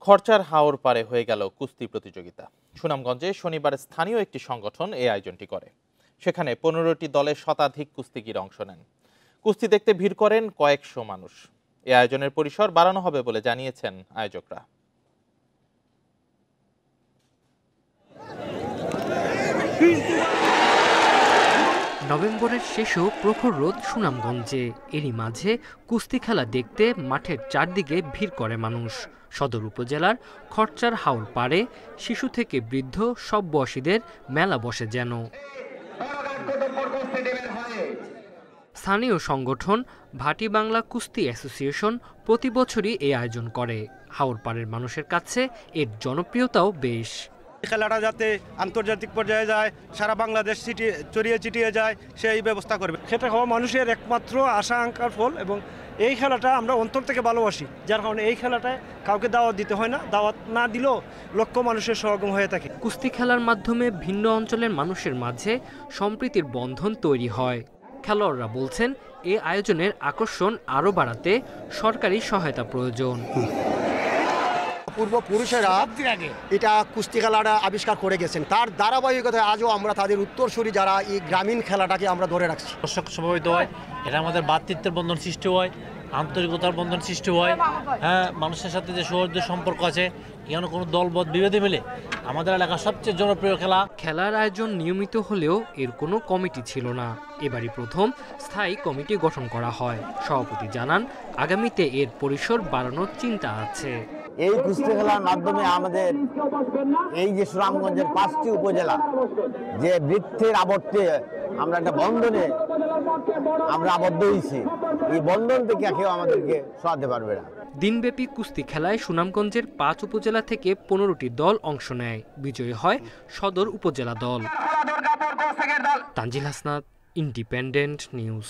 খরচার হাওর পারে হয়ে গেল কুস্তি প্রতিযোগিতা। সুনামগঞ্জে শনিবার স্থানীয় একটি সংগঠন এই আয়োজনটি করে। সেখানে 15টি দলের শতাধিক কুস্তিগির অংশ নেন। কুস্তি দেখতে ভিড় করেন কয়েকশো মানুষ। এই আয়োজনের পরিসর বাড়ানো হবে বলে জানিয়েছেন আয়োজকরা। নভেম্বরের শেষেও প্রখর রোদ সুনামগঞ্জে। এরই মাঝে কুস্তি খেলা দেখতে মাঠের চারদিকে ভিড় করে মানুষ। সদর উপজেলার খরচার হাওর পাড়ে শিশু থেকে বৃদ্ধ সব বয়সীদের মেলা বসে যেন। স্থানীয় সংগঠন ভাটি বাংলা কুস্তি অ্যাসোসিয়েশন প্রতি বছরই এই আয়োজন করে। হাওর পাড়ের মানুষের কাছে এর জনপ্রিয়তাও বেশ। খেলাটা যাতে আন্তর্জাতিক পর্যায়ে যায়, সারা বাংলাদেশ ছড়িয়ে ছিটিয়ে যায়, সেই ব্যবস্থা করবে। সেটা হওয়া মানুষের একমাত্র আশা আকাঙ্ক্ষার ফল, এবং এই খেলাটা আমরা অন্তর থেকে ভালোবাসি, যার কারণে এই খেলাটায় কাউকে দাওয়াত দিতে হয় না। দাওয়াত না দিলেও লক্ষ মানুষের সমাগম হয়ে থাকে। কুস্তি খেলার মাধ্যমে ভিন্ন অঞ্চলের মানুষের মাঝে সম্প্রীতির বন্ধন তৈরি হয়। খেলোয়াড়রা বলছেন, এই আয়োজনের আকর্ষণ আরও বাড়াতে সরকারি সহায়তা প্রয়োজন। পূর্বপুরুষেরা এটা কুস্তি খেলাটা আবিষ্কার করে গেছেন, তার ধারাবাহিকতায় আজও আমরা তাদের উত্তরসূরি যারা এই গ্রামীণ খেলাটাকে আমরা ধরে রাখছি। দর্শক স্বভাবিত হয়, এটা আমাদের ভ্রাতৃত্বের বন্ধন সৃষ্টি হয়, আন্তরিকতার বন্ধন সৃষ্টি হয়। হ্যাঁ, মানুষের সাথে যে সৌহার্দ্যের সম্পর্ক আছে, এখানে কোনো দলবদ্ধ বিভেদে মিলে আমাদের এলাকার সবচেয়ে জনপ্রিয় খেলার আয়োজন নিয়মিত হলেও এর কোনো কমিটি ছিল না। এবারই প্রথম স্থায়ী কমিটি গঠন করা হয়। সভাপতি জানান, আগামীতে এর পরিসর বাড়ানোর চিন্তা আছে। এই কুস্তি খেলার মাধ্যমে আমাদের এই যে সুনামগঞ্জের 5টি উপজেলা যে বৃত্তের আবর্তে আমরা একটা বন্ধনে আমরা আবদ্ধ হয়েছি, এই বন্ধন থেকে কেউ আমাদেরকে সরাতে পারবে না। দিনব্যাপী কুস্তি খেলায় সুনামগঞ্জের 5 উপজেলা থেকে 15টি দল অংশ নেয়। বিজয়ী হয় সদর উপজেলা দল। Tanzil Hasnat, independent news.